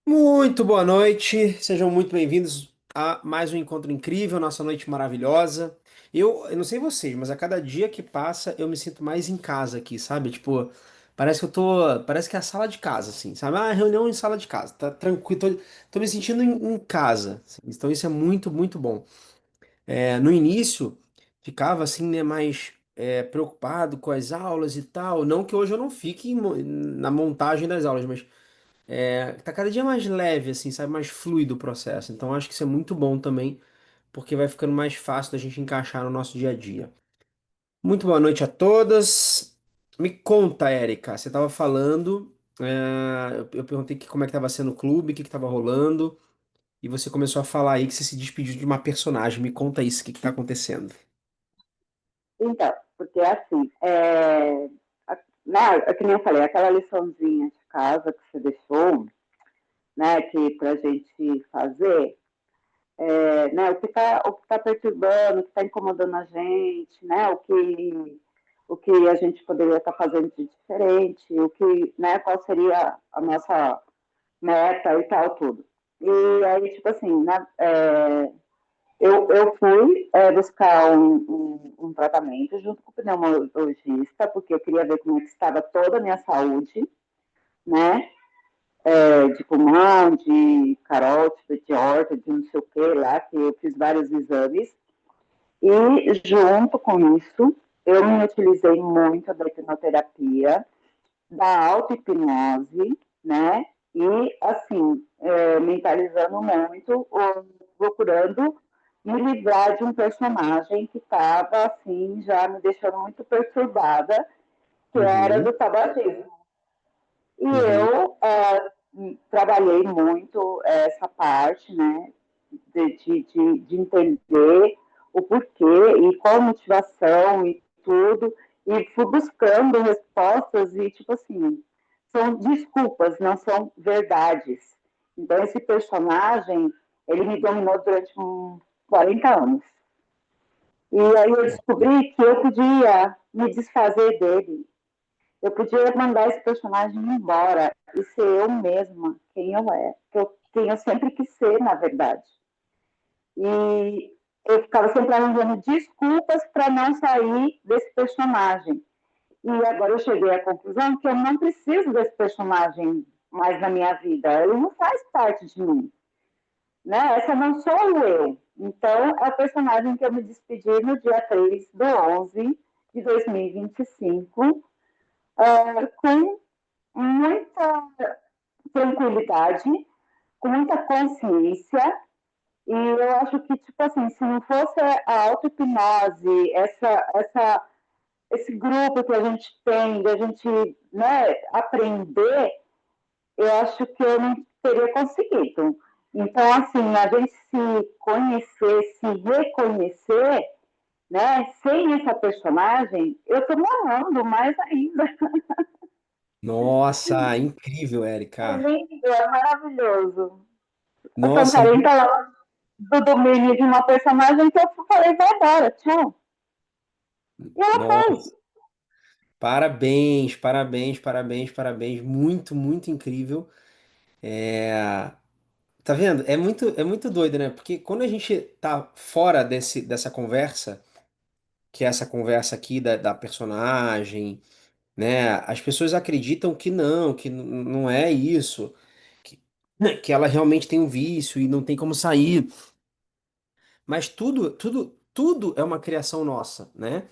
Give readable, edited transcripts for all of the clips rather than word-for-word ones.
Muito boa noite, sejam muito bem-vindos a mais um encontro incrível, nossa noite maravilhosa. Eu não sei vocês, mas a cada dia que passa eu me sinto mais em casa aqui, sabe? Tipo, parece que é a sala de casa, assim, sabe? Ah, reunião em sala de casa, tá tranquilo, tô me sentindo em casa, assim. Então isso é muito, muito bom. No início, ficava assim, né, mais preocupado com as aulas e tal. Não que hoje eu não fique na montagem das aulas, mas tá cada dia mais leve, assim, sabe? Mais fluido o processo. Então acho que isso é muito bom também, porque vai ficando mais fácil da gente encaixar no nosso dia a dia. Muito boa noite a todas. Me conta, Érica, você estava falando, eu perguntei como é que estava sendo o clube, o que estava rolando, e você começou a falar aí que você se despediu de uma personagem. Me conta isso, o que está acontecendo? Então, porque assim, né, é que nem eu falei, aquela liçãozinha de casa que você deixou, né, que para a gente fazer, né, o que tá perturbando, o que está incomodando a gente, né, o que a gente poderia estar fazendo de diferente, né, qual seria a nossa meta e tal, tudo. E aí, tipo assim, né, eu fui buscar um tratamento junto com o pneumologista, porque eu queria ver como é que estava toda a minha saúde, né? De pulmão, de carótida, de horta, de não sei o que lá, que eu fiz vários exames. E junto com isso, eu me utilizei muito da hipnoterapia, da auto-hipnose, né? E, assim, mentalizando muito, procurando me livrar de um personagem que estava, assim, já me deixando muito perturbada, que era Uhum, do tabagismo. E uhum, eu trabalhei muito essa parte, né, de entender o porquê e qual a motivação e tudo, e fui buscando respostas e, tipo assim, são desculpas, não são verdades. Então, esse personagem, ele me dominou durante 40 anos. E aí eu descobri que eu podia me desfazer dele. Eu podia mandar esse personagem embora e ser eu mesma, quem eu sempre quis ser, na verdade. E eu ficava sempre arranjando desculpas para não sair desse personagem. E agora eu cheguei à conclusão que eu não preciso desse personagem mais na minha vida. Ele não faz parte de mim. Né? Essa não sou eu. Então, é o personagem que eu me despedi no dia 3 do 11 de 2025, com muita tranquilidade, com muita consciência. E eu acho que, tipo assim, se não fosse a auto-hipnose, esse grupo que a gente tem, da gente, né, aprender, eu acho que eu não teria conseguido. Então, assim, a gente se conhecer, se reconhecer, né, sem essa personagem, eu estou me amando mais ainda. Nossa, incrível, É Érica. lindo, é maravilhoso. A Nossa, Santarém tá lá do domínio de uma personagem que eu falei, vai embora, tchau. E ela fez. nossa. Parabéns, parabéns, parabéns, parabéns. Muito, muito incrível. É, Tá vendo? É muito doido, né? Porque quando a gente tá fora dessa conversa, que é essa conversa aqui da personagem, né? As pessoas acreditam que não, não é isso, que, que ela realmente tem um vício e não tem como sair. Mas tudo é uma criação nossa, né?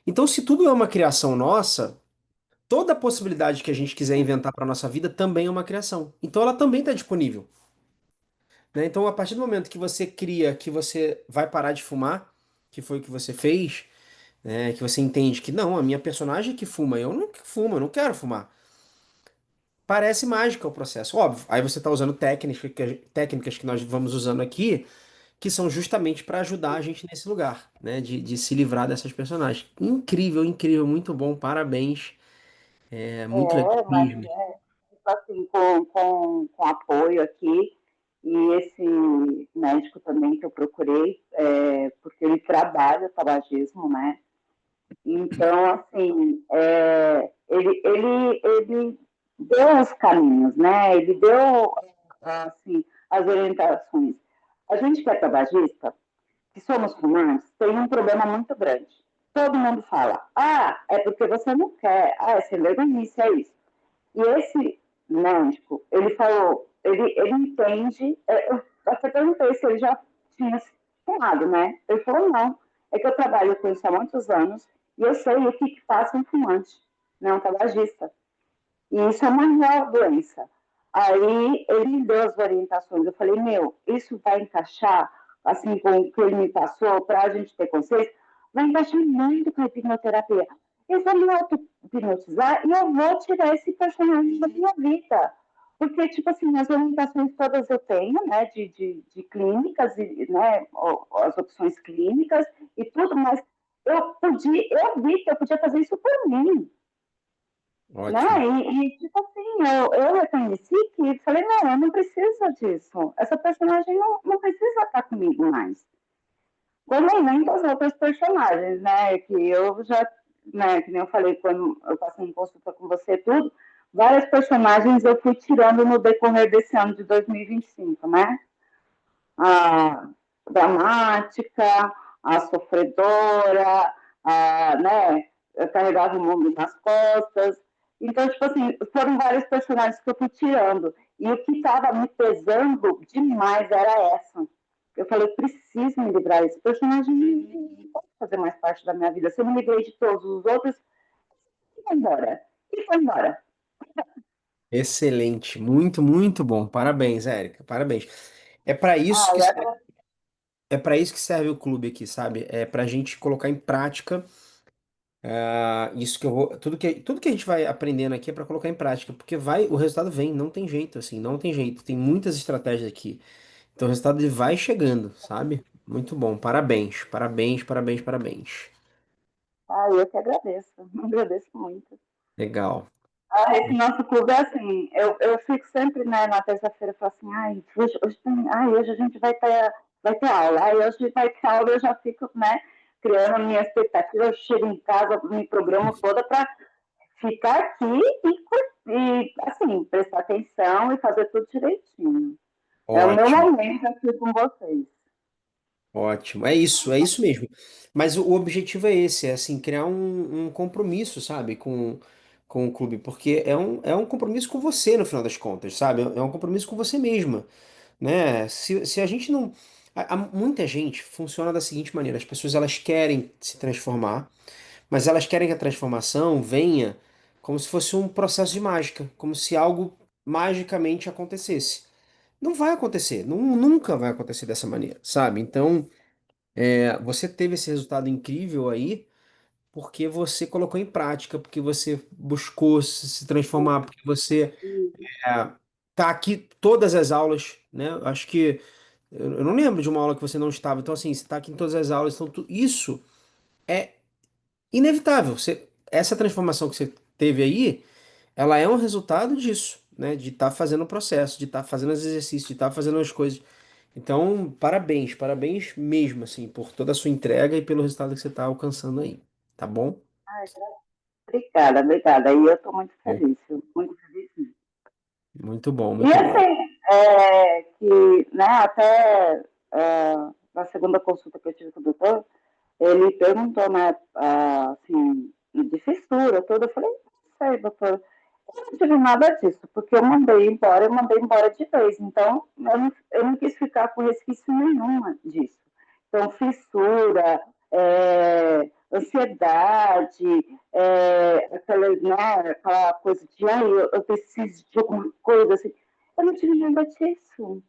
Então, se tudo é uma criação nossa, toda possibilidade que a gente quiser inventar para nossa vida também é uma criação. Então, ela também está disponível. Né? Então, a partir do momento que você cria que você vai parar de fumar, que foi o que você fez, né? Que você entende que não, a minha personagem é que fuma, eu não fumo, eu não quero fumar. Parece mágico o processo, óbvio. Aí você está usando técnicas que nós vamos usando aqui, que são justamente para ajudar a gente nesse lugar, né? De se livrar dessas personagens. Incrível, incrível, muito bom, parabéns. É muito legal Mas mesmo. tipo assim, com apoio aqui. E esse médico também que eu procurei, porque ele trabalha o tabagismo, né? Então, assim, ele deu os caminhos, né? Ele deu. assim, as orientações. A gente que é tabagista, que somos fumantes, tem um problema muito grande. Todo mundo fala, é porque você não quer, é sem vergonhice, é isso. E esse médico, ele falou, ele entende, eu até perguntei se ele já tinha se fumado, né? Ele falou, não, é que eu trabalho com isso há muitos anos e eu sei o que, que passa um fumante, né, um tabagista. E isso é uma real doença. Aí ele me deu as orientações. Eu falei, meu, isso vai encaixar, assim, com o que ele me passou, para a gente ter consciência, vai encaixar muito com a hipnoterapia. Eu vou me auto-hipnotizar e eu vou tirar esse personagem da minha vida. Porque, tipo assim, as orientações todas eu tenho, né, de clínicas, né, as opções clínicas e tudo, mas eu vi que eu podia fazer isso por mim, né? Ótimo. Tipo assim, eu reconheci que falei, não, eu não preciso disso. Essa personagem não precisa estar comigo mais. Como nem das outras personagens, né? Que eu já, né, que nem eu falei quando eu passei em consulta com você tudo, várias personagens eu fui tirando no decorrer desse ano de 2025, né? A dramática, a sofredora, né? Eu carregava o mundo nas costas. Então, tipo assim, foram vários personagens que eu fui tirando. E o que estava me pesando demais era essa. Eu falei, preciso me livrar desse personagem, não pode fazer mais parte da minha vida. Se eu me livrei de todos os outros, e foi embora. E foi embora. Excelente. Muito, muito bom. Parabéns, Érica. Parabéns. É para isso Ah, que eu é para isso que serve o clube aqui, sabe? É para a gente colocar em prática isso que eu vou, tudo que a gente vai aprendendo aqui é para colocar em prática, porque o resultado vem, não tem jeito, assim, não tem jeito. Tem muitas estratégias aqui. Então o resultado ele vai chegando, sabe? Muito bom. Parabéns, parabéns, parabéns, parabéns. eu que agradeço. Agradeço muito. Legal. Esse nosso clube é assim, eu fico sempre, né, na terça-feira, falo assim, hoje a gente vai ter aula, aí hoje vai ter aula, eu já fico, né, criando a minha expectativa, eu chego em casa, me programo toda para ficar aqui assim, prestar atenção e fazer tudo direitinho. É o meu Ótimo. momento aqui com vocês. Ótimo, é isso mesmo. Mas o objetivo é esse, é assim, criar um compromisso, sabe, com o clube, porque é um compromisso com você, no final das contas, sabe? É um compromisso com você mesma, né? Se a gente não. Muita gente funciona da seguinte maneira: as pessoas elas querem se transformar, mas elas querem que a transformação venha como se fosse um processo de mágica, como se algo magicamente acontecesse. Não vai acontecer, nunca vai acontecer dessa maneira, sabe? Então. Você teve esse resultado incrível aí porque você colocou em prática, porque você buscou se transformar, porque você é, tá aqui todas as aulas, né? Eu acho que eu não lembro de uma aula que você não estava. Então, assim, você está aqui em todas as aulas. Então, isso é inevitável. Essa transformação que você teve aí, ela é um resultado disso, né? De estar fazendo o processo, de estar fazendo os exercícios, de estar fazendo as coisas. Então, parabéns, parabéns mesmo, assim, por toda a sua entrega e pelo resultado que você está alcançando aí, tá bom? Ai, obrigada, obrigada. E eu estou muito É. feliz, muito feliz mesmo. Muito bom, E muito bom. assim, que né, até na segunda consulta que eu tive com o doutor, ele perguntou, né, assim, de fissura, toda. Eu falei, não sei, doutor, eu não tive nada disso, porque eu mandei embora de vez. Então, eu não quis ficar com resquício nenhuma disso. Então, fissura, ansiedade, aquela coisa de, eu preciso de alguma coisa, assim. Eu não tive nada disso.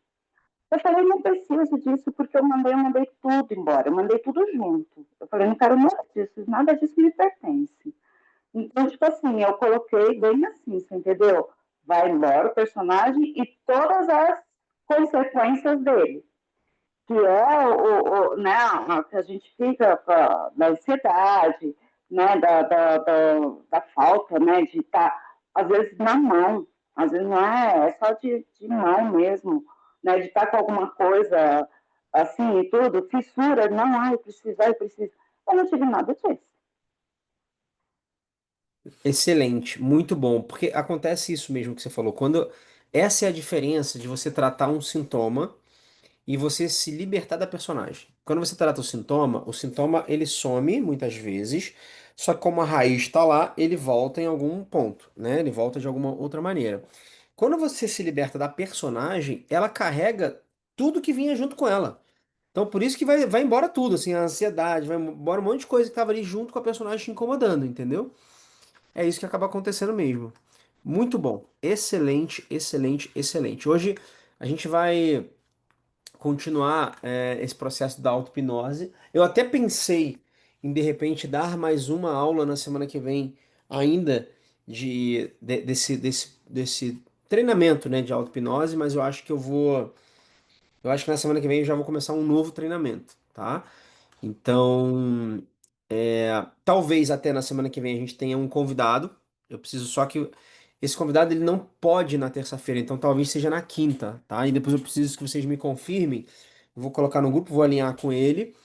Eu falei, não preciso disso, porque eu mandei tudo embora, eu mandei tudo junto. Eu falei, não quero nada disso me pertence. Então, tipo assim, eu coloquei bem assim, você entendeu? Vai embora o personagem e todas as consequências dele, que é né, que a gente fica da ansiedade, né, da falta, né, de estar, às vezes, na mão, às vezes não é só de mão mesmo, né, de estar com alguma coisa assim e tudo, fissura, não, eu preciso, eu preciso. Eu não tive nada disso. Excelente, muito bom, porque acontece isso mesmo que você falou. Quando Essa é a diferença de você tratar um sintoma e você se libertar da personagem. Quando você trata o sintoma ele some muitas vezes, só que como a raiz está lá, ele volta em algum ponto, né? Ele volta de alguma outra maneira. Quando você se liberta da personagem, ela carrega tudo que vinha junto com ela. Então por isso que vai embora tudo, assim, a ansiedade, vai embora um monte de coisa que estava ali junto com a personagem te incomodando, entendeu? É isso que acaba acontecendo mesmo. Muito bom. Excelente, excelente, excelente. Hoje a gente vai continuar esse processo da auto-hipnose. Eu até pensei em, de repente, dar mais uma aula na semana que vem, ainda desse treinamento, né, de auto-hipnose, mas eu acho que eu vou. Eu acho que na semana que vem eu já vou começar um novo treinamento, tá? Então, talvez até na semana que vem a gente tenha um convidado. Eu preciso só que esse convidado ele não pode ir na terça-feira, então talvez seja na quinta, tá? E depois eu preciso que vocês me confirmem. Eu vou colocar no grupo, vou alinhar com ele,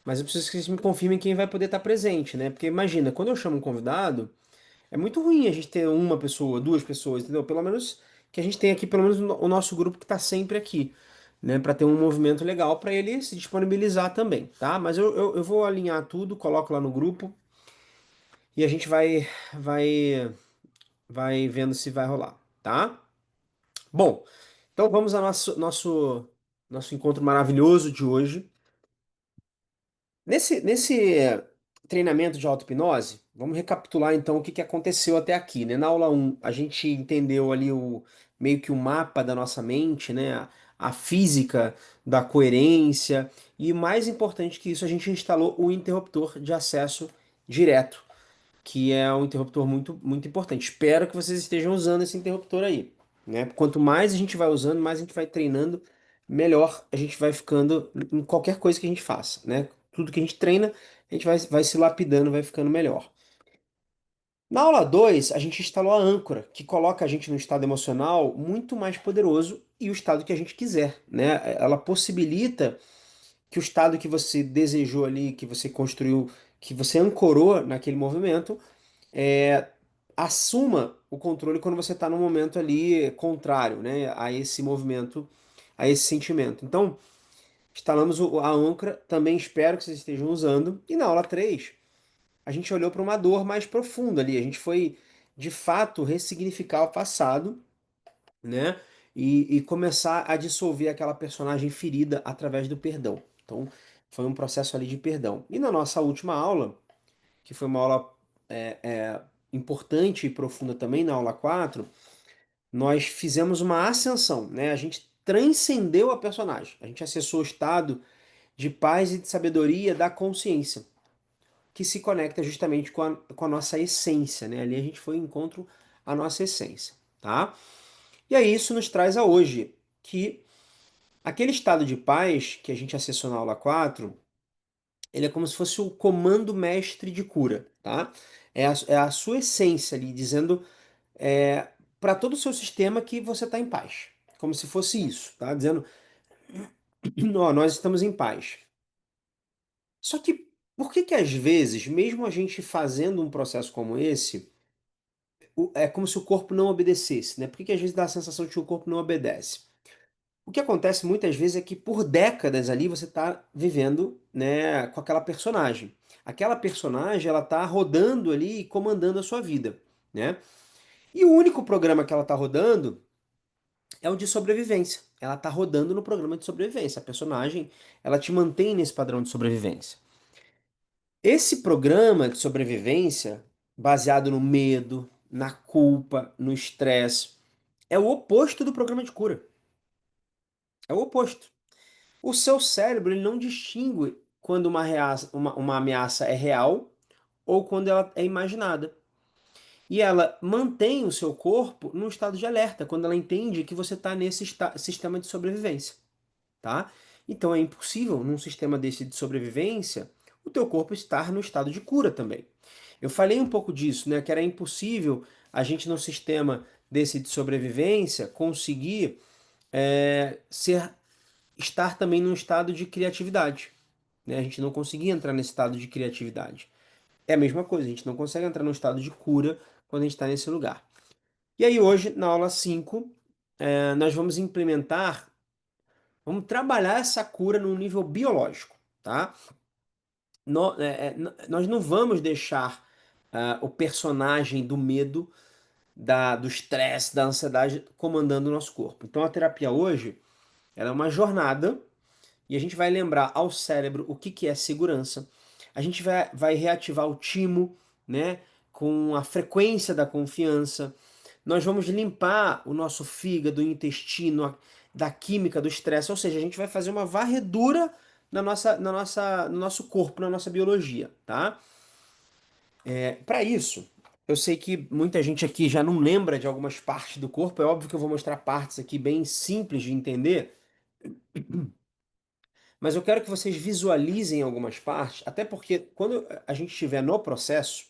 mas eu preciso que vocês me confirmem quem vai poder estar presente, né? Porque imagina, quando eu chamo um convidado, é muito ruim a gente ter uma pessoa, duas pessoas, entendeu? Pelo menos que a gente tenha aqui, pelo menos o nosso grupo que está sempre aqui, né? Para ter um movimento legal para ele se disponibilizar também, tá? Mas eu vou alinhar tudo, coloco lá no grupo e a gente vai, vai vendo se vai rolar, tá? Bom, então vamos ao nosso encontro maravilhoso de hoje. Nesse treinamento de auto-hipnose, vamos recapitular então o que aconteceu até aqui, né? Na aula um a gente entendeu ali meio que o mapa da nossa mente, né? A física da coerência, e mais importante que isso, a gente instalou o interruptor de acesso direto, que é um interruptor muito, muito importante. Espero que vocês estejam usando esse interruptor aí, né? Quanto mais a gente vai usando, mais a gente vai treinando, melhor a gente vai ficando em qualquer coisa que a gente faça, né? Tudo que a gente treina, a gente vai se lapidando, vai ficando melhor. Na aula 2 a gente instalou a âncora, que coloca a gente num estado emocional muito mais poderoso e o estado que a gente quiser, né? Ela possibilita que o estado que você desejou ali, que você construiu, que você ancorou naquele movimento, é, assuma o controle quando você está no momento ali contrário, né, a esse movimento, a esse sentimento. Então, instalamos a âncora, também espero que vocês estejam usando. E na aula 3 a gente olhou para uma dor mais profunda ali, a gente foi, de fato, ressignificar o passado, né, e começar a dissolver aquela personagem ferida através do perdão. Então, foi um processo ali de perdão. E na nossa última aula, que foi uma aula importante e profunda também, na aula 4 nós fizemos uma ascensão, né? A gente transcendeu a personagem. A gente acessou o estado de paz e de sabedoria da consciência, que se conecta justamente com a nossa essência, né? Ali a gente foi em encontro à nossa essência, tá? E aí isso nos traz a hoje, que aquele estado de paz que a gente acessou na aula 4 ele é como se fosse o comando mestre de cura, tá? É a sua essência ali, dizendo para todo o seu sistema que você está em paz. Como se fosse isso, tá? Dizendo, ó, nós estamos em paz. Só que por que que às vezes, mesmo a gente fazendo um processo como esse, é como se o corpo não obedecesse, né? Por que que às vezes dá a sensação de que o corpo não obedece? O que acontece muitas vezes é que por décadas ali você está vivendo, né, com aquela personagem. Aquela personagem, ela tá rodando ali e comandando a sua vida, né? E o único programa que ela tá rodando é o de sobrevivência. Ela tá rodando no programa de sobrevivência. A personagem, ela te mantém nesse padrão de sobrevivência. Esse programa de sobrevivência, baseado no medo, na culpa, no estresse, é o oposto do programa de cura. É o oposto. O seu cérebro ele não distingue quando uma ameaça é real ou quando ela é imaginada. E ela mantém o seu corpo num estado de alerta, quando ela entende que você está nesse sistema de sobrevivência. Tá? Então é impossível, num sistema desse de sobrevivência, o teu corpo estar no estado de cura também. Eu falei um pouco disso, né? Que era impossível a gente, num sistema desse de sobrevivência, conseguir estar também num estado de criatividade. Né? A gente não conseguia entrar nesse estado de criatividade. É a mesma coisa, a gente não consegue entrar num estado de cura quando a gente está nesse lugar. E aí hoje, na aula 5 nós vamos implementar, vamos trabalhar essa cura num nível biológico, tá? Nós não vamos deixar o personagem do medo, do estresse, da ansiedade comandando o nosso corpo. Então a terapia hoje, ela é uma jornada e a gente vai lembrar ao cérebro o que que é segurança. A gente vai reativar o timo, né, com a frequência da confiança. Nós vamos limpar o nosso fígado, o intestino, da química do estresse, ou seja, a gente vai fazer uma varredura no nosso corpo, na nossa biologia, tá? Para isso, eu sei que muita gente aqui já não lembra de algumas partes do corpo, é óbvio que eu vou mostrar partes aqui bem simples de entender, mas eu quero que vocês visualizem algumas partes, até porque quando a gente estiver no processo,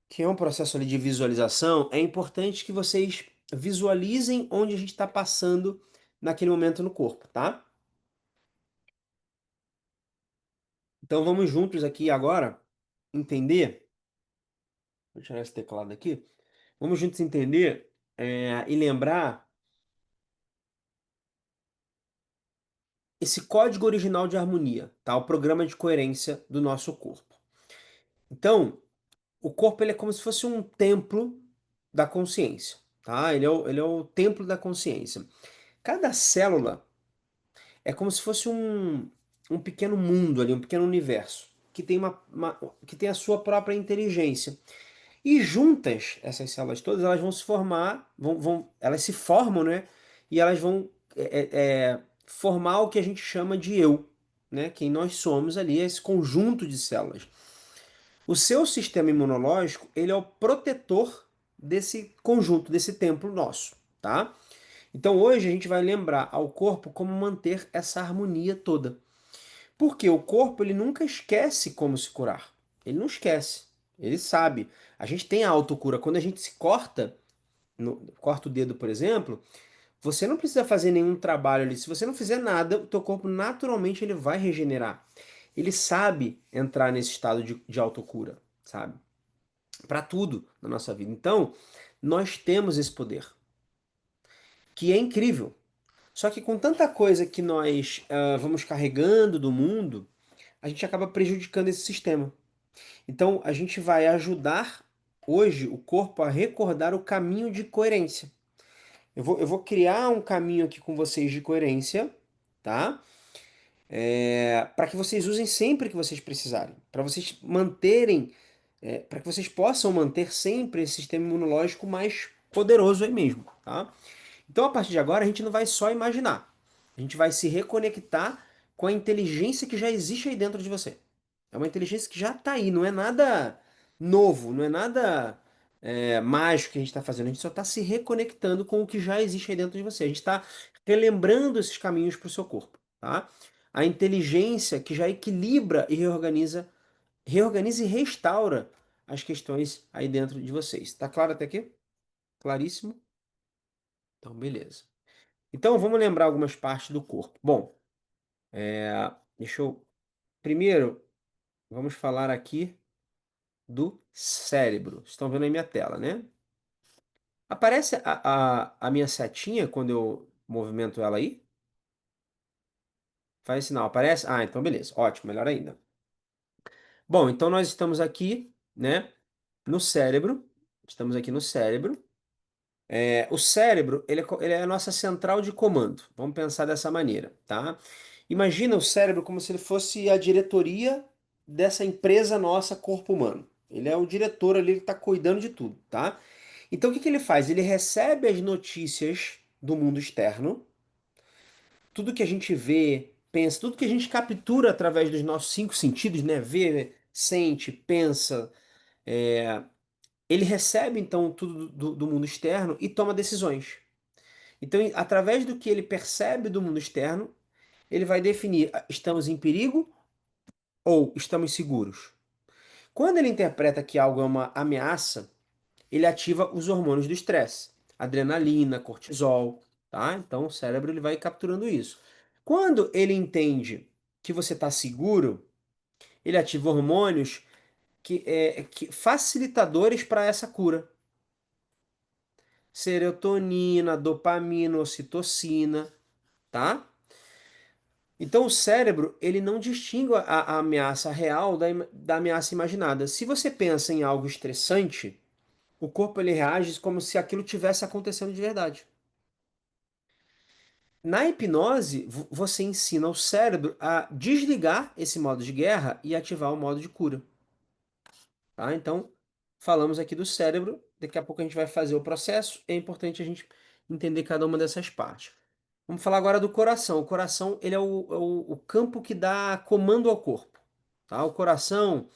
que é um processo ali de visualização, é importante que vocês visualizem onde a gente está passando naquele momento no corpo, tá? Então vamos juntos aqui agora entender. Vou tirar esse teclado aqui. Vamos juntos entender e lembrar esse código original de harmonia, tá? O programa de coerência do nosso corpo. Então, o corpo ele é como se fosse um templo da consciência, tá? Ele é o templo da consciência. Cada célula é como se fosse um pequeno mundo ali, um pequeno universo, que tem, que tem a sua própria inteligência. E juntas, essas células todas, elas vão se formar, elas se formam, né? E elas vão formar o que a gente chama de eu, né? Quem nós somos ali, é esse conjunto de células. O seu sistema imunológico, ele é o protetor desse conjunto, desse templo nosso, tá? Então hoje a gente vai lembrar ao corpo como manter essa harmonia toda. Porque o corpo ele nunca esquece como se curar. Ele não esquece. Ele sabe. A gente tem a autocura. Quando a gente se corta, corta o dedo, por exemplo, você não precisa fazer nenhum trabalho ali. Se você não fizer nada, o teu corpo naturalmente ele vai regenerar. Ele sabe entrar nesse estado de autocura, sabe? Para tudo na nossa vida. Então, nós temos esse poder, que é incrível. Só que com tanta coisa que nós vamos carregando do mundo, a gente acaba prejudicando esse sistema. Então, a gente vai ajudar hoje o corpo a recordar o caminho de coerência. Eu vou criar um caminho aqui com vocês de coerência, tá? Para que vocês usem sempre que vocês precisarem. Para vocês manterem, para que vocês possam manter sempre esse sistema imunológico mais poderoso aí mesmo, tá? Então, a partir de agora, a gente não vai só imaginar. A gente vai se reconectar com a inteligência que já existe aí dentro de você. É uma inteligência que já está aí, não é nada novo, não é nada mágico que a gente está fazendo. A gente só está se reconectando com o que já existe aí dentro de você. A gente está relembrando esses caminhos para o seu corpo, tá? A inteligência que já equilibra e reorganiza e restaura as questões aí dentro de vocês. Tá claro até aqui? Claríssimo? Então, beleza. Então, vamos lembrar algumas partes do corpo. Bom, deixa eu. Primeiro, vamos falar aqui do cérebro. Estão vendo aí minha tela, né? Aparece a minha setinha quando eu movimento ela aí? Faz sinal, aparece? Ah, então beleza. Ótimo, melhor ainda. Bom, então nós estamos aqui, né, no cérebro. Estamos aqui no cérebro. O cérebro, ele é a nossa central de comando. Vamos pensar dessa maneira, tá? Imagina o cérebro como se ele fosse a diretoria dessa empresa nossa, corpo humano. Ele é o diretor ali, ele está cuidando de tudo, tá? Então o que que ele faz? Ele recebe as notícias do mundo externo, tudo que a gente vê, pensa, tudo que a gente captura através dos nossos cinco sentidos, né? Vê, sente, pensa, ele recebe então tudo do mundo externo e toma decisões. Então, através do que ele percebe do mundo externo, ele vai definir: estamos em perigo ou estamos seguros. Quando ele interpreta que algo é uma ameaça, ele ativa os hormônios do estresse, adrenalina, cortisol, tá? Então o cérebro ele vai capturando isso. Quando ele entende que você está seguro, ele ativa hormônios que facilitadores para essa cura. serotonina, dopamina, ocitocina, tá? Então o cérebro, ele não distingue a ameaça real da ameaça imaginada. Se você pensa em algo estressante, o corpo ele reage como se aquilo tivesse acontecendo de verdade. Na hipnose, você ensina o cérebro a desligar esse modo de guerra e ativar o modo de cura, tá? Então, falamos aqui do cérebro, daqui a pouco a gente vai fazer o processo, é importante a gente entender cada uma dessas partes. Vamos falar agora do coração. O coração, ele é o campo que dá comando ao corpo, tá? O coração,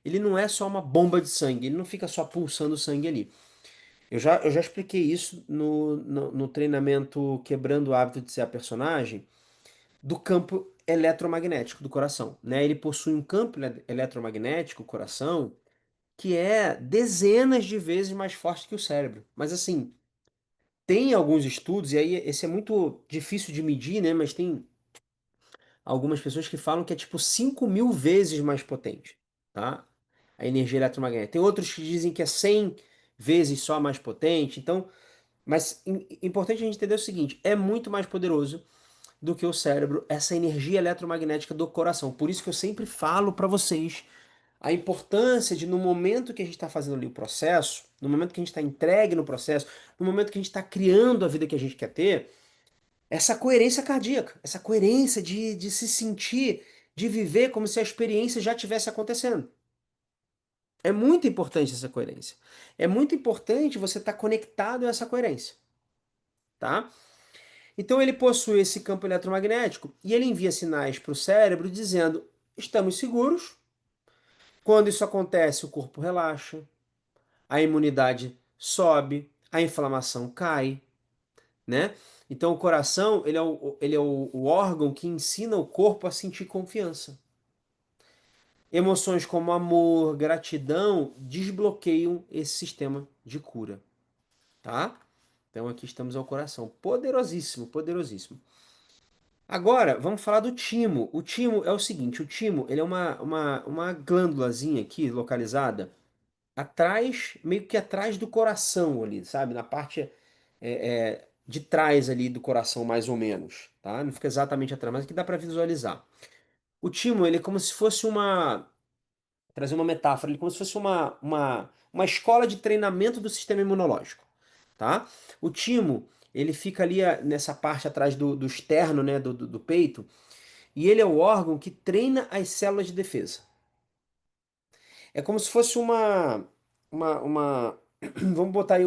ele não é só uma bomba de sangue, ele não fica só pulsando sangue ali. Eu já expliquei isso no treinamento Quebrando o Hábito de Ser a Personagem, do campo eletromagnético do coração, né? Ele possui um campo eletromagnético, o coração, que é dezenas de vezes mais forte que o cérebro. Mas assim, tem alguns estudos, e aí esse é muito difícil de medir, né? Mas tem algumas pessoas que falam que é tipo 5.000 vezes mais potente, tá? A energia eletromagnética. Tem outros que dizem que é 100 vezes só mais potente. Então, mas importante a gente entender o seguinte: é muito mais poderoso do que o cérebro, essa energia eletromagnética do coração. Por isso que eu sempre falo para vocês a importância de, no momento que a gente está fazendo ali o processo, no momento que a gente está entregue no processo, no momento que a gente está criando a vida que a gente quer ter, essa coerência cardíaca, essa coerência de se sentir, de viver como se a experiência já tivesse acontecendo. É muito importante essa coerência. É muito importante você estar conectado a essa coerência, tá? Então ele possui esse campo eletromagnético e ele envia sinais para o cérebro dizendo: estamos seguros. Quando isso acontece, o corpo relaxa, a imunidade sobe, a inflamação cai, né? Então o coração, ele é o órgão que ensina o corpo a sentir confiança. Emoções como amor, gratidão desbloqueiam esse sistema de cura, tá? Então aqui estamos ao coração. Poderosíssimo, poderosíssimo. Agora, vamos falar do timo. O timo é o seguinte, o timo, ele é uma glândulazinha aqui, localizada, atrás, meio que atrás do coração ali, sabe? Na parte de trás ali do coração, mais ou menos, tá? Não fica exatamente atrás, mas aqui dá para visualizar. O timo, ele é como se fosse trazer uma metáfora, ele é como se fosse uma escola de treinamento do sistema imunológico, tá? O timo, ele fica ali nessa parte atrás do externo, né, do peito, e ele é o órgão que treina as células de defesa. É como se fosse vamos botar aí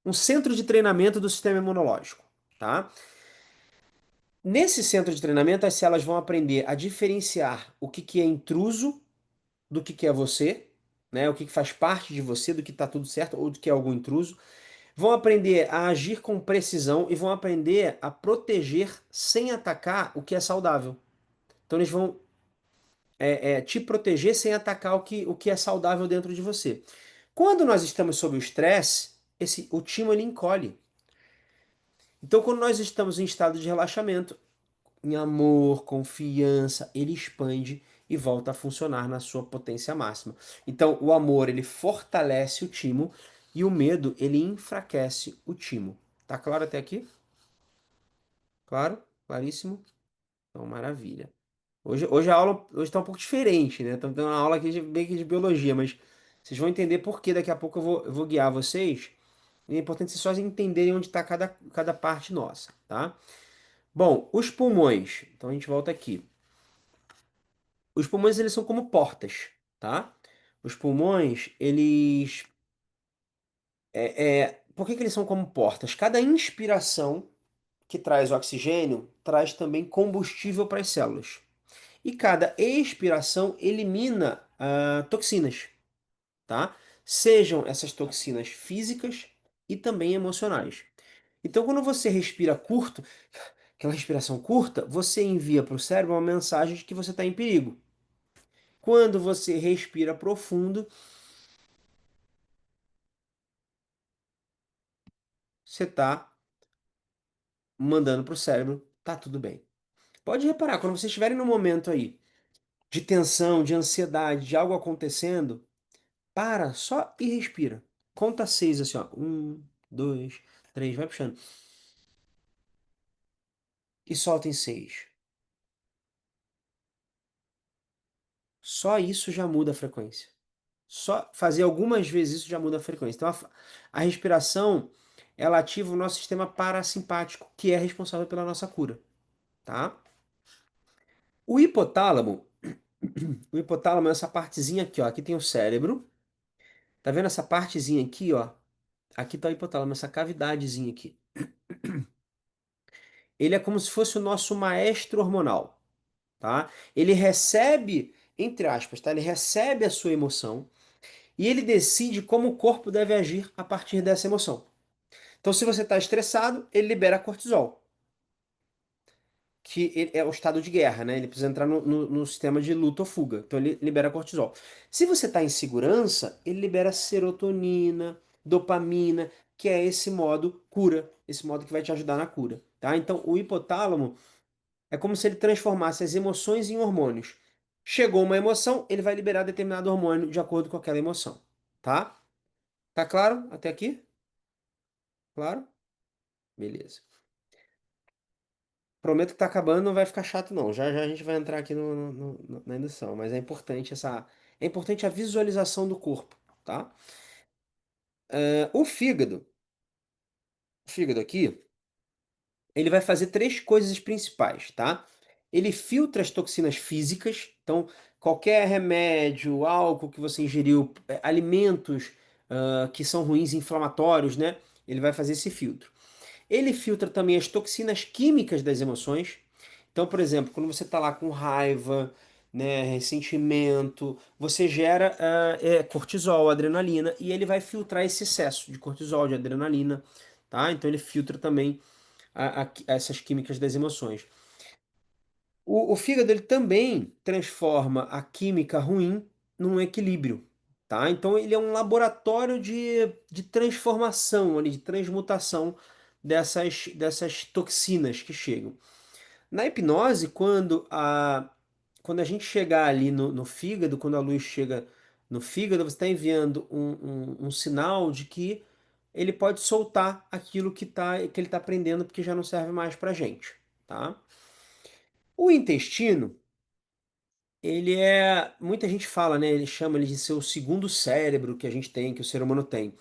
um centro de treinamento do sistema imunológico, tá? Nesse centro de treinamento, as células vão aprender a diferenciar o que que é intruso do que é você, né? O que que faz parte de você, do que está tudo certo ou do que é algum intruso. Vão aprender a agir com precisão e vão aprender a proteger sem atacar o que é saudável. Então eles vão te proteger sem atacar o que é saudável dentro de você. Quando nós estamos sob o estresse, o timo ele encolhe. Então, quando nós estamos em estado de relaxamento, em amor, confiança, ele expande e volta a funcionar na sua potência máxima. Então, o amor ele fortalece o timo e o medo ele enfraquece o timo. Tá claro até aqui? Claro? Claríssimo? Então, maravilha. Hoje a aula hoje está um pouco diferente, né? Estamos tendo uma aula aqui meio que de biologia, mas vocês vão entender por que daqui a pouco eu vou guiar vocês. E é importante vocês só entenderem onde está cada parte nossa, tá? Bom, os pulmões. Então a gente volta aqui. Os pulmões eles são como portas, tá? Os pulmões, eles por que que eles são como portas? Cada inspiração que traz oxigênio traz também combustível para as células. E cada expiração elimina toxinas, tá? Sejam essas toxinas físicas e também emocionais. Então, quando você respira curto, aquela respiração curta, você envia para o cérebro uma mensagem de que você está em perigo. Quando você respira profundo, você está mandando para o cérebro, tá tudo bem. Pode reparar, quando vocês estiverem num momento aí de tensão, de ansiedade, de algo acontecendo, para só e respira. conta seis assim, ó. Um, dois, três, vai puxando. E solta em seis. Só isso já muda a frequência. Só fazer algumas vezes isso já muda a frequência. Então a respiração, ela ativa o nosso sistema parasimpático, que é responsável pela nossa cura, tá? O hipotálamo, o hipotálamo é essa partezinha aqui, ó. Aqui tem o cérebro. Tá vendo essa partezinha aqui, ó? Aqui tá o hipotálamo, essa cavidadezinha aqui. Ele é como se fosse o nosso maestro hormonal, tá? Ele recebe, entre aspas, tá? Ele recebe a sua emoção e ele decide como o corpo deve agir a partir dessa emoção. Então, se você está estressado, ele libera cortisol, é o estado de guerra, né? Ele precisa entrar no sistema de luta ou fuga. Então, ele libera cortisol. Se você está em segurança, ele libera serotonina, dopamina, que é esse modo cura, esse modo que vai te ajudar na cura, tá? Então, o hipotálamo é como se ele transformasse as emoções em hormônios. Chegou uma emoção, ele vai liberar determinado hormônio de acordo com aquela emoção, tá? Tá claro até aqui? Claro? Beleza. Prometo que tá acabando, não vai ficar chato não. Já já a gente vai entrar aqui na indução, mas é importante é importante a visualização do corpo, tá? O fígado aqui, ele vai fazer três coisas principais, tá? Ele filtra as toxinas físicas, então qualquer remédio, álcool que você ingeriu, alimentos que são ruins, inflamatórios, né? Ele vai fazer esse filtro. Ele filtra também as toxinas químicas das emoções. Então, por exemplo, quando você está lá com raiva, né, ressentimento, você gera cortisol, adrenalina, e ele vai filtrar esse excesso de cortisol, de adrenalina, tá? Então ele filtra também essas químicas das emoções. O fígado ele também transforma a química ruim num equilíbrio, tá? Então ele é um laboratório de transformação, ali, de transmutação dessas toxinas que chegam. Na hipnose, quando a gente chegar ali no fígado, quando a luz chega no fígado, você está enviando um sinal de que ele pode soltar aquilo que ele está aprendendo, porque já não serve mais para gente, tá? O intestino, muita gente fala, né? Ele chama ele de ser o segundo cérebro que a gente tem, que o ser humano tem.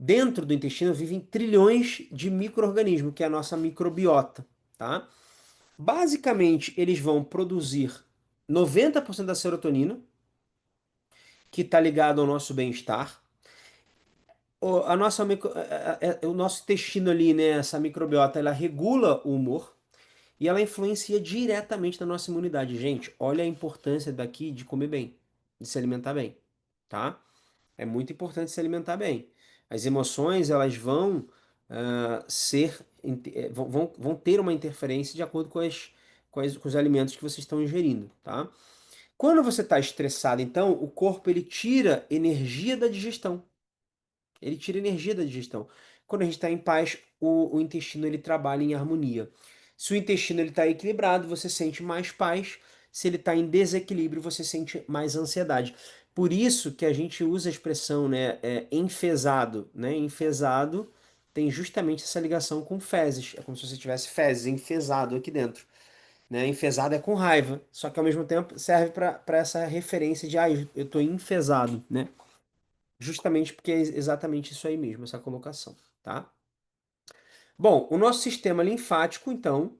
Dentro do intestino vivem trilhões de micro-organismos, que é a nossa microbiota, tá? Basicamente, eles vão produzir 90% da serotonina, que está ligado ao nosso bem-estar. O nosso intestino ali, né, essa microbiota, ela regula o humor e ela influencia diretamente na nossa imunidade. Gente, olha a importância daqui de comer bem, de se alimentar bem, tá? É muito importante se alimentar bem. As emoções, elas vão vão ter uma interferência de acordo com os alimentos que vocês estão ingerindo, tá? Quando você está estressado, então, o corpo ele tira energia da digestão. Ele tira energia da digestão. Quando a gente está em paz, o intestino ele trabalha em harmonia. Se o intestino está equilibrado, você sente mais paz. Se ele está em desequilíbrio, você sente mais ansiedade. Por isso que a gente usa a expressão, né, enfesado, né? Enfesado tem justamente essa ligação com fezes. É como se você tivesse fezes enfesado aqui dentro, né? Enfesado é com raiva, só que ao mesmo tempo serve para essa referência de eu estou enfesado, né? Justamente porque é exatamente isso aí mesmo, essa colocação, tá? Bom, o nosso sistema linfático, então,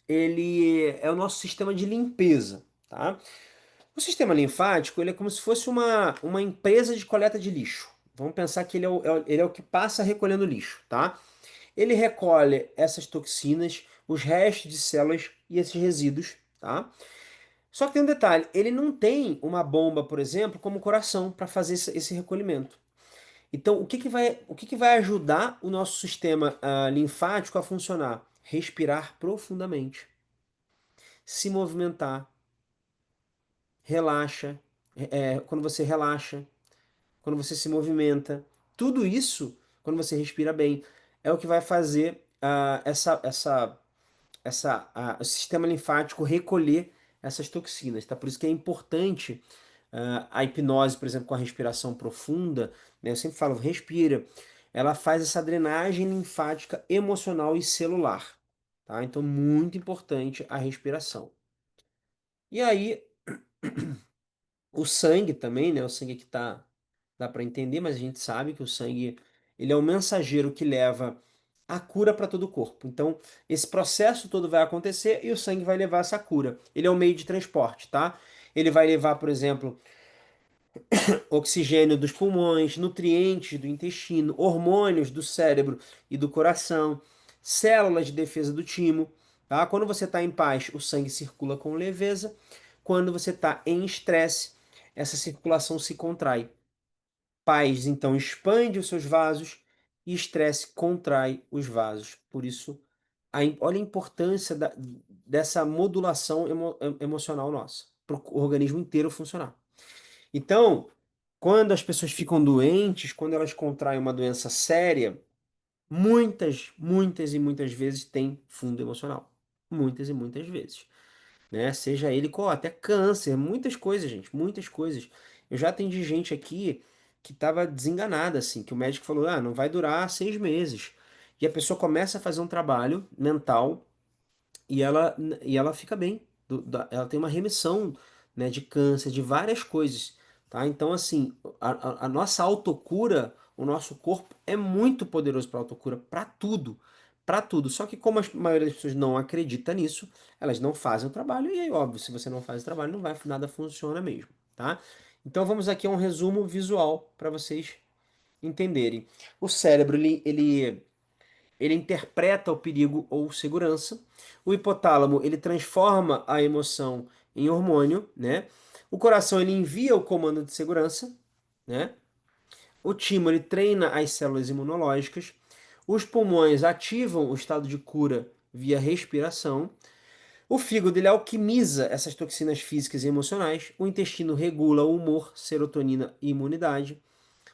ele é o nosso sistema de limpeza, tá? O sistema linfático, ele é como se fosse uma empresa de coleta de lixo. Vamos pensar que ele é o que passa recolhendo lixo, tá? Ele recolhe essas toxinas, os restos de células e esses resíduos, tá? Só que tem um detalhe, ele não tem uma bomba, por exemplo, como coração para fazer esse recolhimento. Então, o que que vai ajudar o nosso sistema linfático a funcionar? Respirar profundamente, se movimentar, relaxa. Quando você relaxa, quando você se movimenta, tudo isso, quando você respira bem, é o que vai fazer o sistema linfático recolher essas toxinas, tá? Por isso que é importante A hipnose, por exemplo, com a respiração profunda, né, eu sempre falo, respira, ela faz essa drenagem linfática emocional e celular, tá? Então, muito importante a respiração. E aí, o sangue também, né? O sangue que tá, dá para entender, mas a gente sabe que o sangue, ele é o mensageiro que leva a cura para todo o corpo. Então, esse processo todo vai acontecer e o sangue vai levar essa cura. Ele é o meio de transporte, tá? Ele vai levar, por exemplo, oxigênio dos pulmões, nutrientes do intestino, hormônios do cérebro e do coração, células de defesa do timo, tá? Quando você está em paz, o sangue circula com leveza. Quando você está em estresse, essa circulação se contrai. Paz, então, expande os seus vasos e estresse contrai os vasos. Por isso, olha a importância dessa modulação emocional nossa, para o organismo inteiro funcionar. Então, quando as pessoas ficam doentes, quando elas contraem uma doença séria, muitas e muitas vezes tem fundo emocional. Muitas e muitas vezes, né? Seja ele qual, até câncer, muitas coisas, gente, muitas coisas. Eu já atendi gente aqui que estava desenganada, assim, que o médico falou, ah, não vai durar 6 meses. E a pessoa começa a fazer um trabalho mental e ela fica bem. Ela tem uma remissão, né, de câncer, de várias coisas, tá? Então, assim, a nossa autocura, o nosso corpo é muito poderoso para autocura, para tudo, para tudo. Só que como a maioria das pessoas não acredita nisso, elas não fazem o trabalho e aí, óbvio, se você não faz o trabalho, não vai, nada funciona mesmo, tá? Então, vamos aqui a um resumo visual para vocês entenderem. O cérebro, ele interpreta o perigo ou segurança. O hipotálamo, ele transforma a emoção em hormônio, né? O coração, ele envia o comando de segurança, né? O timo, ele treina as células imunológicas. Os pulmões ativam o estado de cura via respiração. O fígado, ele alquimiza essas toxinas físicas e emocionais. O intestino regula o humor, serotonina e imunidade.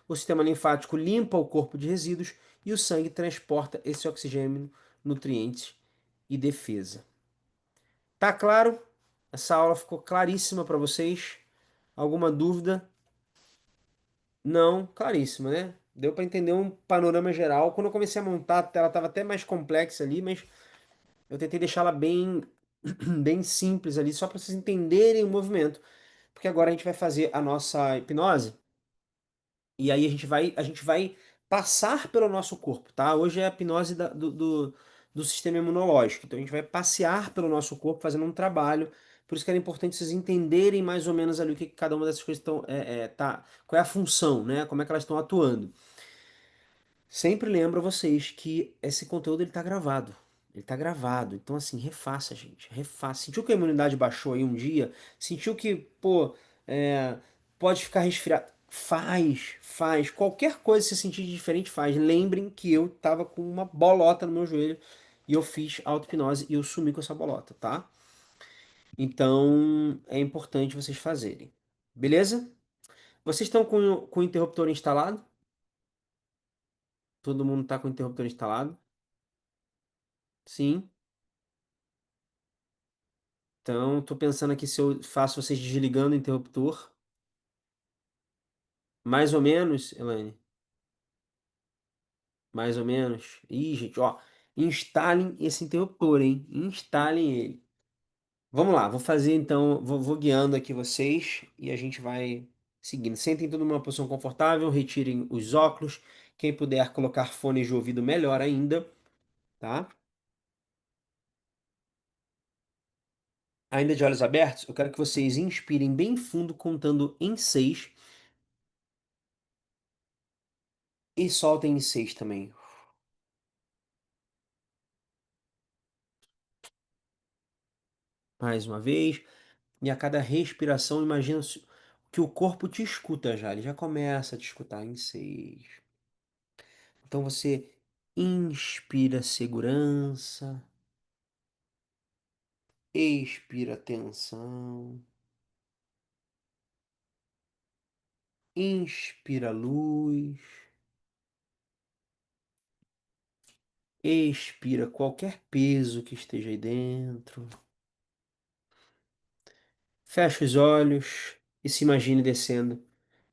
O sistema linfático limpa o corpo de resíduos e o sangue transporta esse oxigênio, nutrientes e defesa. Tá claro? Essa aula ficou claríssima para vocês? Alguma dúvida? Não, claríssima, né? Deu para entender um panorama geral. Quando eu comecei a montar, ela estava até mais complexa ali, mas eu tentei deixá-la bem, bem simples ali, só para vocês entenderem o movimento. Porque agora a gente vai fazer a nossa hipnose. E aí a gente vai passar pelo nosso corpo, tá? Hoje é a hipnose do sistema imunológico. Então a gente vai passear pelo nosso corpo fazendo um trabalho. Por isso que era importante vocês entenderem mais ou menos ali o que cada uma dessas coisas estão, tá, qual é a função, né? Como é que elas estão atuando. Sempre lembro a vocês que esse conteúdo ele tá gravado. Ele tá gravado. Então, assim, refaça, gente. Refaça. Sentiu que a imunidade baixou aí um dia? Sentiu que, pô, é, pode ficar resfriado? Faz, faz. Qualquer coisa que você sentir de diferente, faz. Lembrem que eu tava com uma bolota no meu joelho e eu fiz auto-hipnose e eu sumi com essa bolota, tá? Então, é importante vocês fazerem. Beleza? Vocês estão com o interruptor instalado? Todo mundo tá com o interruptor instalado? Sim. Então, tô pensando aqui se eu faço vocês desligando o interruptor. Mais ou menos, Elaine. Mais ou menos. Ih, gente, ó. Instalem esse interruptor, hein? Instalem ele. Vamos lá, vou fazer então. Vou guiando aqui vocês e a gente vai seguindo. Sentem tudo numa posição confortável, retirem os óculos. Quem puder colocar fones de ouvido, melhor ainda, tá? Ainda de olhos abertos, eu quero que vocês inspirem bem fundo, contando em 6, e soltem em 6 também. Mais uma vez. E a cada respiração, imagina que o corpo te escuta já. Ele já começa a te escutar em 6. Então você inspira segurança, expira tensão, inspira luz, expira qualquer peso que esteja aí dentro. Fecha os olhos. e se imagine descendo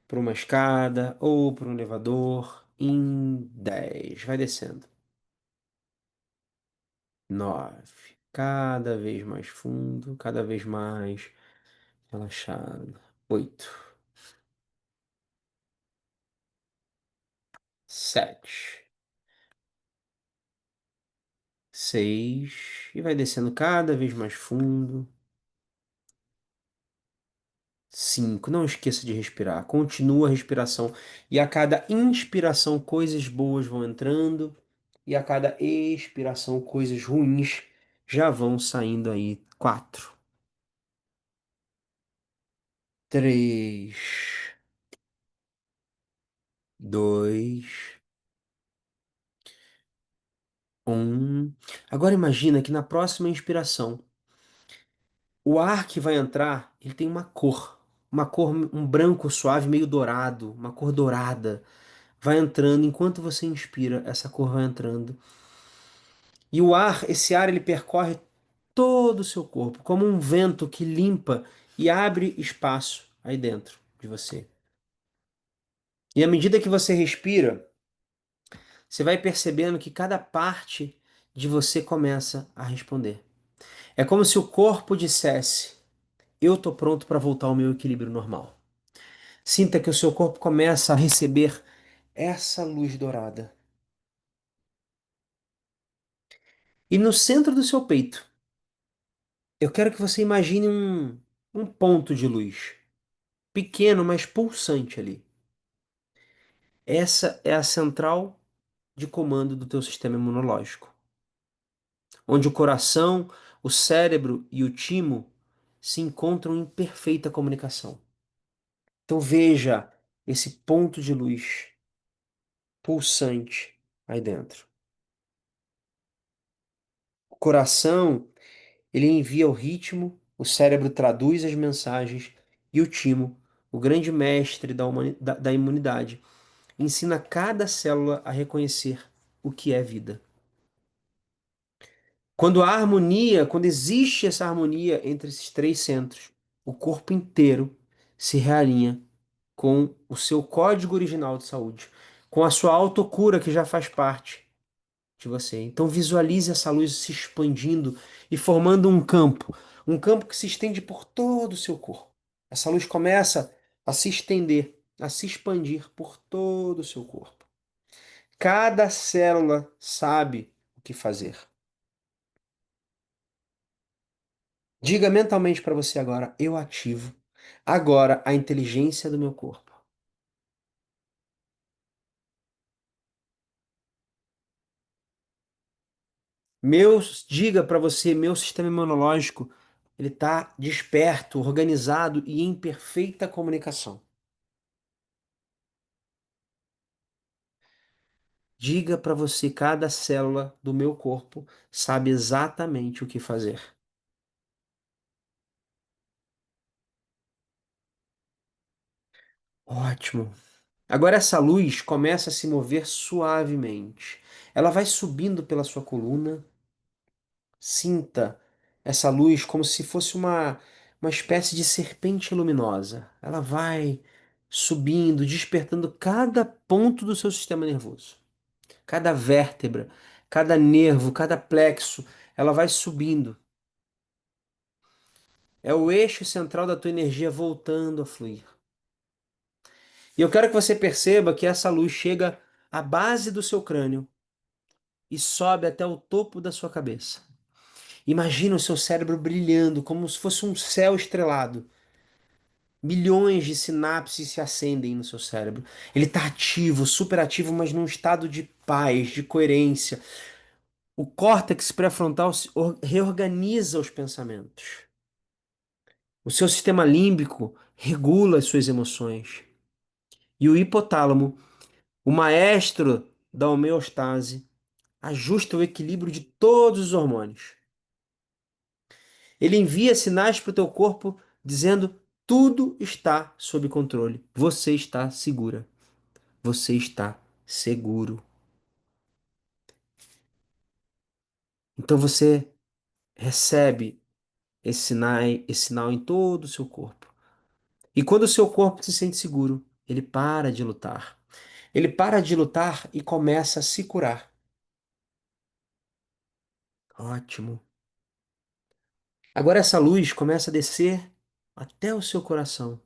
por uma escada ou por um elevador em 10. Vai descendo. 9. Cada vez mais fundo, cada vez mais relaxado. 8. 7. 6. E vai descendo cada vez mais fundo. 5. Não esqueça de respirar. Continua a respiração. E a cada inspiração, coisas boas vão entrando. E a cada expiração, coisas ruins já vão saindo aí. 4. 3. 2. 1. Agora imagina que na próxima inspiração, o ar que vai entrar, ele tem uma cor, um branco suave, meio dourado, uma cor dourada. Vai entrando, enquanto você inspira, essa cor vai entrando. E o ar, esse ar, ele percorre todo o seu corpo, como um vento que limpa e abre espaço aí dentro de você. E à medida que você respira, você vai percebendo que cada parte de você começa a responder. É como se o corpo dissesse: eu estou pronto para voltar ao meu equilíbrio normal. Sinta que o seu corpo começa a receber essa luz dourada. E no centro do seu peito, eu quero que você imagine um ponto de luz, pequeno, mas pulsante ali. Essa é a central de comando do teu sistema imunológico, onde o coração, o cérebro e o timo se encontram em perfeita comunicação. Então veja esse ponto de luz pulsante aí dentro. O coração, ele envia o ritmo, o cérebro traduz as mensagens e o timo, o grande mestre da imunidade, ensina cada célula a reconhecer o que é vida. Quando há harmonia, quando existe essa harmonia entre esses três centros, o corpo inteiro se realinha com o seu código original de saúde, com a sua autocura que já faz parte de você. Então visualize essa luz se expandindo e formando um campo que se estende por todo o seu corpo. Essa luz começa a se estender, a se expandir por todo o seu corpo. Cada célula sabe o que fazer. Diga mentalmente para você agora: eu ativo agora a inteligência do meu corpo. Diga para você, meu sistema imunológico, ele está desperto, organizado e em perfeita comunicação. Diga para você, cada célula do meu corpo sabe exatamente o que fazer. Ótimo. Agora essa luz começa a se mover suavemente. Ela vai subindo pela sua coluna. Sinta essa luz como se fosse uma espécie de serpente luminosa. Ela vai subindo, despertando cada ponto do seu sistema nervoso, cada vértebra, cada nervo, cada plexo. Ela vai subindo. É o eixo central da tua energia voltando a fluir. E eu quero que você perceba que essa luz chega à base do seu crânio e sobe até o topo da sua cabeça. Imagina o seu cérebro brilhando como se fosse um céu estrelado. Milhões de sinapses se acendem no seu cérebro. Ele está ativo, super ativo, mas num estado de paz, de coerência. O córtex pré-frontal reorganiza os pensamentos. O seu sistema límbico regula as suas emoções. E o hipotálamo, o maestro da homeostase, ajusta o equilíbrio de todos os hormônios. Ele envia sinais para o teu corpo dizendo: tudo está sob controle. Você está segura. Você está seguro. Então você recebe esse sinal em todo o seu corpo. E quando o seu corpo se sente seguro, ele para de lutar. Ele para de lutar e começa a se curar. Ótimo. Agora essa luz começa a descer até o seu coração.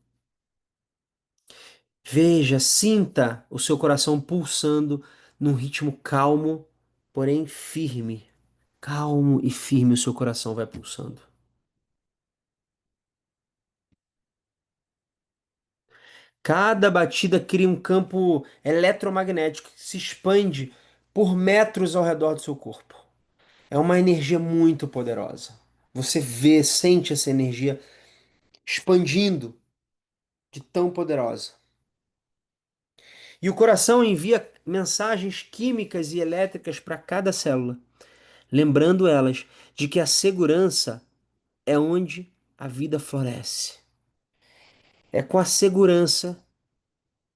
Veja, sinta o seu coração pulsando num ritmo calmo, porém firme. Calmo e firme o seu coração vai pulsando. Cada batida cria um campo eletromagnético que se expande por metros ao redor do seu corpo. É uma energia muito poderosa. Você vê, sente essa energia expandindo de tão poderosa. E o coração envia mensagens químicas e elétricas para cada célula, lembrando elas de que a segurança é onde a vida floresce. É com a segurança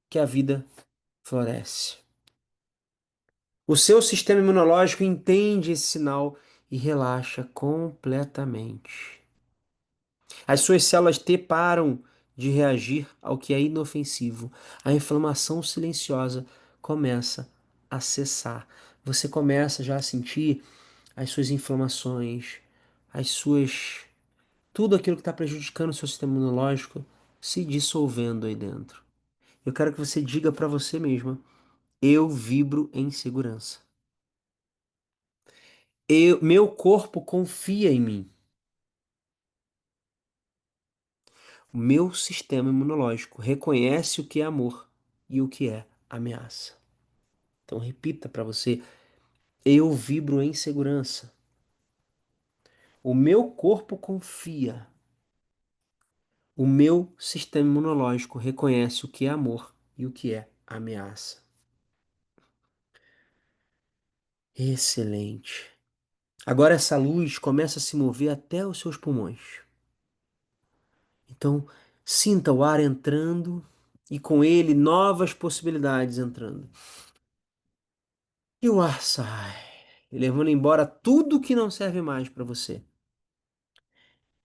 que a vida floresce. O seu sistema imunológico entende esse sinal e relaxa completamente. As suas células T param de reagir ao que é inofensivo. A inflamação silenciosa começa a cessar. Você começa já a sentir as suas inflamações, as suas tudo aquilo que está prejudicando o seu sistema imunológico se dissolvendo aí dentro. Eu quero que você diga para você mesma: eu vibro em segurança. Meu corpo confia em mim. O meu sistema imunológico reconhece o que é amor e o que é ameaça. Então repita para você: eu vibro em segurança. O meu corpo confia. O meu sistema imunológico reconhece o que é amor e o que é ameaça. Excelente. Agora essa luz começa a se mover até os seus pulmões. Então, sinta o ar entrando e com ele novas possibilidades entrando. E o ar sai, levando embora tudo que não serve mais para você.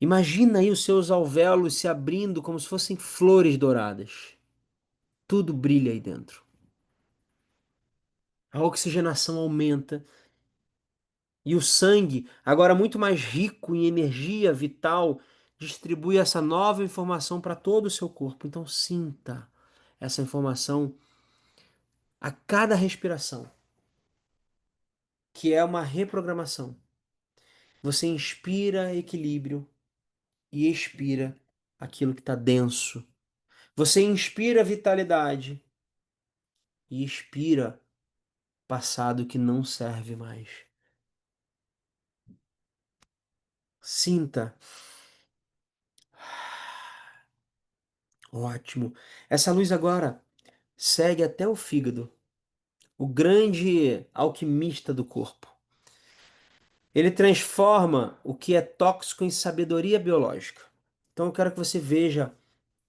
Imagina aí os seus alvéolos se abrindo como se fossem flores douradas. Tudo brilha aí dentro. A oxigenação aumenta e o sangue, agora muito mais rico em energia vital, distribui essa nova informação para todo o seu corpo. Então sinta essa informação a cada respiração, que é uma reprogramação. Você inspira equilíbrio e expira aquilo que está denso. Você inspira vitalidade e expira passado que não serve mais. Sinta. Ótimo. Essa luz agora segue até o fígado, o grande alquimista do corpo. Ele transforma o que é tóxico em sabedoria biológica. Então eu quero que você veja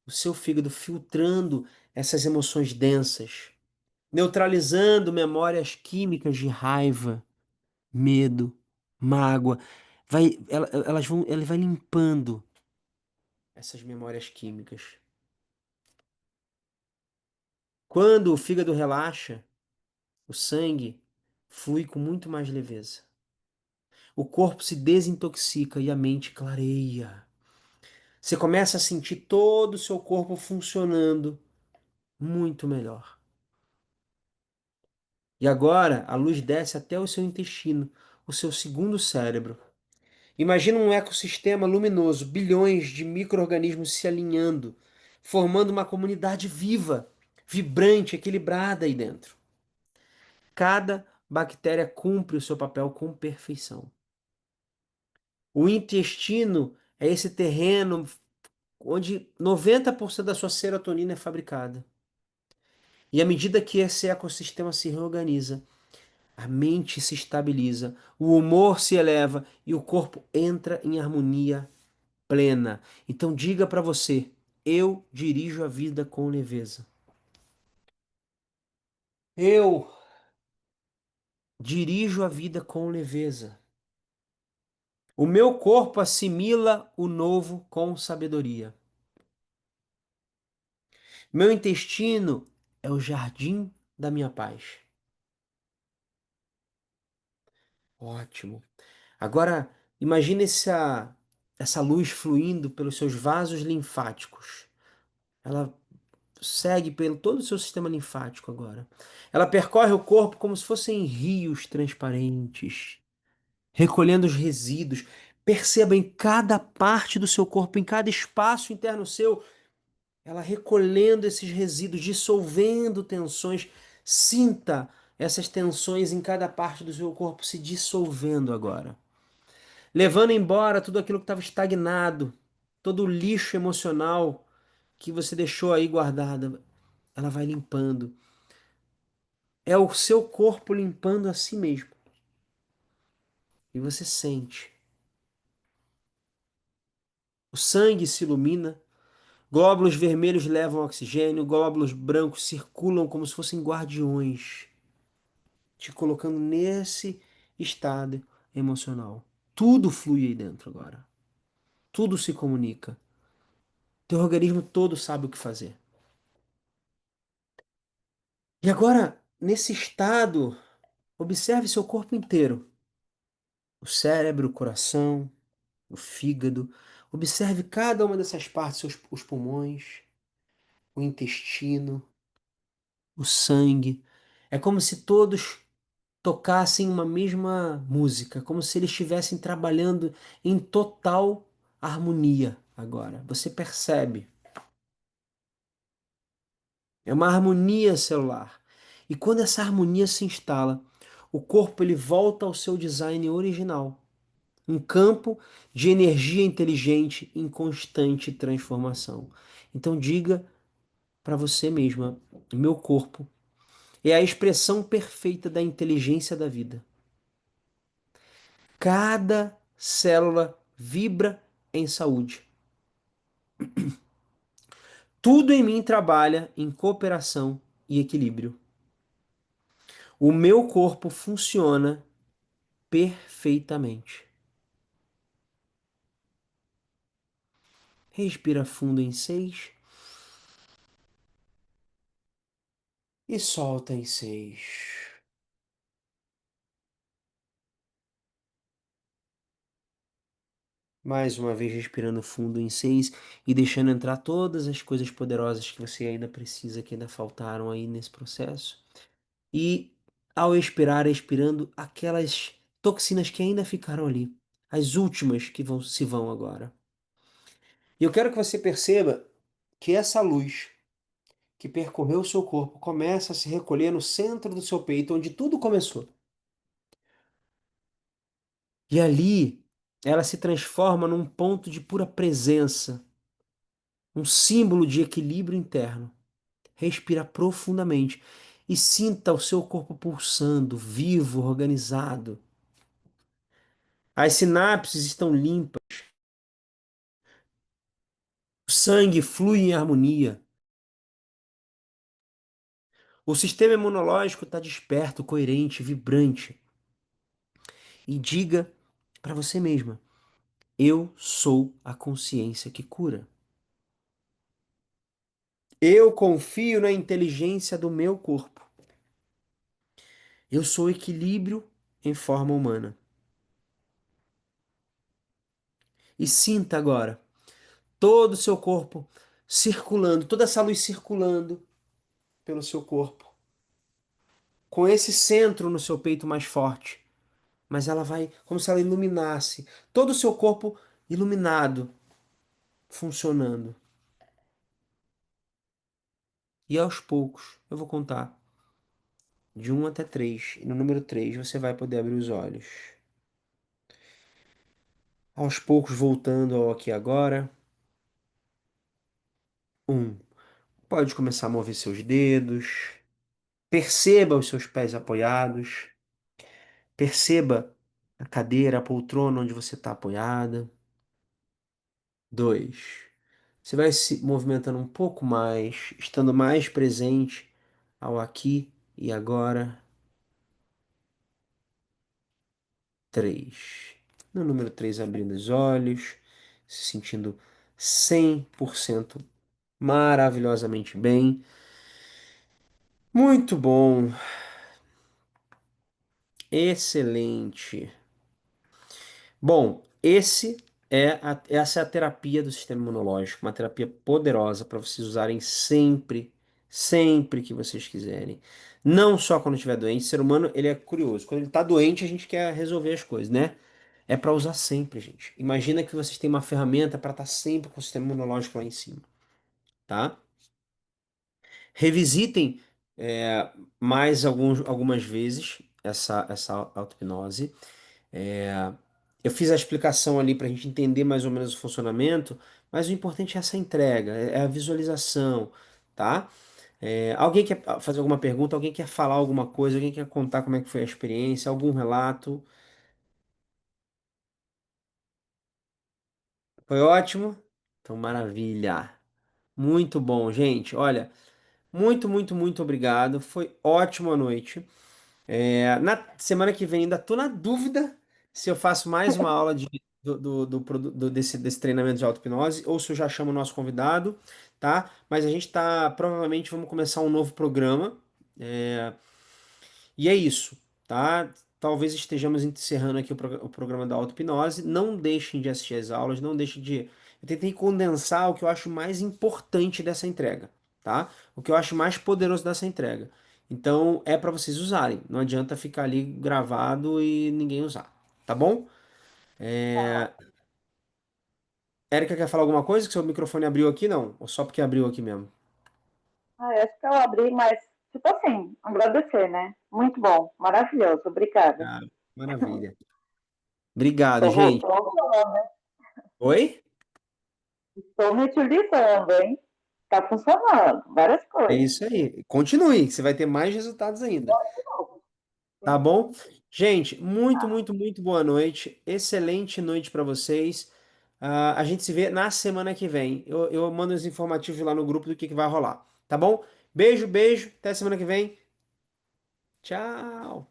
o seu fígado filtrando essas emoções densas, neutralizando memórias químicas de raiva, medo, mágoa. Ele vai limpando essas memórias químicas. Quando o fígado relaxa, o sangue flui com muito mais leveza. O corpo se desintoxica e a mente clareia. Você começa a sentir todo o seu corpo funcionando muito melhor. E agora a luz desce até o seu intestino, o seu segundo cérebro. Imagina um ecossistema luminoso, bilhões de micro-organismos se alinhando, formando uma comunidade viva, vibrante, equilibrada aí dentro. Cada bactéria cumpre o seu papel com perfeição. O intestino é esse terreno onde 90% da sua serotonina é fabricada. E à medida que esse ecossistema se reorganiza, a mente se estabiliza, o humor se eleva e o corpo entra em harmonia plena. Então diga para você: eu dirijo a vida com leveza. Eu dirijo a vida com leveza. O meu corpo assimila o novo com sabedoria. Meu intestino é o jardim da minha paz. Ótimo. Agora, imagine essa luz fluindo pelos seus vasos linfáticos. Ela segue pelo todo o seu sistema linfático agora. Ela percorre o corpo como se fossem rios transparentes, recolhendo os resíduos. Perceba em cada parte do seu corpo, em cada espaço interno seu, ela recolhendo esses resíduos, dissolvendo tensões. Sinta essas tensões em cada parte do seu corpo se dissolvendo agora, levando embora tudo aquilo que estava estagnado, todo o lixo emocional que você deixou aí guardada. Ela vai limpando. É o seu corpo limpando a si mesmo. E você sente. O sangue se ilumina, glóbulos vermelhos levam oxigênio, glóbulos brancos circulam como se fossem guardiões, te colocando nesse estado emocional. Tudo flui aí dentro agora. Tudo se comunica. Teu organismo todo sabe o que fazer. E agora, nesse estado, observe seu corpo inteiro. O cérebro, o coração, o fígado. Observe cada uma dessas partes, os pulmões, o intestino, o sangue. É como se todos tocassem uma mesma música, como se eles estivessem trabalhando em total harmonia agora. Você percebe? É uma harmonia celular. E quando essa harmonia se instala, o corpo ele volta ao seu design original. Um campo de energia inteligente em constante transformação. Então diga para você mesma: meu corpo é a expressão perfeita da inteligência da vida. Cada célula vibra em saúde. Tudo em mim trabalha em cooperação e equilíbrio. O meu corpo funciona perfeitamente. Respira fundo em 6 e solta em 6. Mais uma vez respirando fundo em 6 e deixando entrar todas as coisas poderosas que você ainda precisa, que ainda faltaram aí nesse processo. E ao expirar, expirando aquelas toxinas que ainda ficaram ali, as últimas que se vão agora. E eu quero que você perceba que essa luz que percorreu o seu corpo começa a se recolher no centro do seu peito, onde tudo começou. E ali ela se transforma num ponto de pura presença, um símbolo de equilíbrio interno. Respira profundamente e sinta o seu corpo pulsando, vivo, organizado. As sinapses estão limpas, o sangue flui em harmonia, o sistema imunológico está desperto, coerente, vibrante. E diga para você mesma: eu sou a consciência que cura. Eu confio na inteligência do meu corpo. Eu sou equilíbrio em forma humana. E sinta agora todo o seu corpo circulando, toda essa luz circulando pelo seu corpo, com esse centro no seu peito mais forte. Mas ela vai como se ela iluminasse todo o seu corpo iluminado, funcionando. E aos poucos, eu vou contar de 1 até 3. E no número 3 você vai poder abrir os olhos. Aos poucos, voltando ao aqui e agora. 1. Pode começar a mover seus dedos. Perceba os seus pés apoiados. Perceba a cadeira, a poltrona onde você está apoiada. 2. Você vai se movimentando um pouco mais, estando mais presente ao aqui e agora. 3. No número 3, abrindo os olhos, se sentindo 100% maravilhosamente bem. Muito bom, excelente. Bom, essa é a terapia do sistema imunológico, uma terapia poderosa para vocês usarem sempre, sempre que vocês quiserem. Não só quando estiver doente, o ser humano ele é curioso. Quando ele está doente, a gente quer resolver as coisas, né? É para usar sempre, gente. Imagina que vocês têm uma ferramenta para estar sempre com o sistema imunológico lá em cima, tá? Revisitem algumas vezes essa auto-hipnose. É, eu fiz a explicação ali para a gente entender mais ou menos o funcionamento, mas o importante é essa entrega, é a visualização, tá? Alguém quer fazer alguma pergunta? Alguém quer falar alguma coisa? Alguém quer contar como é que foi a experiência? Algum relato? Foi ótimo? Então, maravilha! Muito bom, gente. Olha, muito, muito, muito obrigado. Foi ótima noite. Na semana que vem ainda tô na dúvida se eu faço mais uma aula desse treinamento de auto-hipnose ou se eu já chamo o nosso convidado, tá? Mas a gente tá, provavelmente vamos começar um novo programa. é, e é isso, tá? Talvez estejamos encerrando aqui o programa da auto-hipnose. Não deixem de assistir as aulas, não deixem de. Eu tentei condensar o que eu acho mais importante dessa entrega, tá? O que eu acho mais poderoso dessa entrega. Então é para vocês usarem. Não adianta ficar ali gravado e ninguém usar, tá bom? Tá. Érica quer falar alguma coisa? Que seu microfone abriu aqui, não? Ou só porque abriu aqui mesmo? Ah, acho que eu abri, mas, tipo assim, agradecer, né? Muito bom, maravilhoso, obrigada. Ah, maravilha. Obrigado, Estou gente. voltando, né? Oi? Estou me utilizando, hein? Está funcionando, várias É coisas. isso aí. Continue, que você vai ter mais resultados ainda. Tá Sim. bom? Gente, muito, muito, muito boa noite. Excelente noite para vocês. A gente se vê na semana que vem. Eu mando os informativos lá no grupo do que vai rolar. Tá bom? Beijo, beijo. Até semana que vem. Tchau.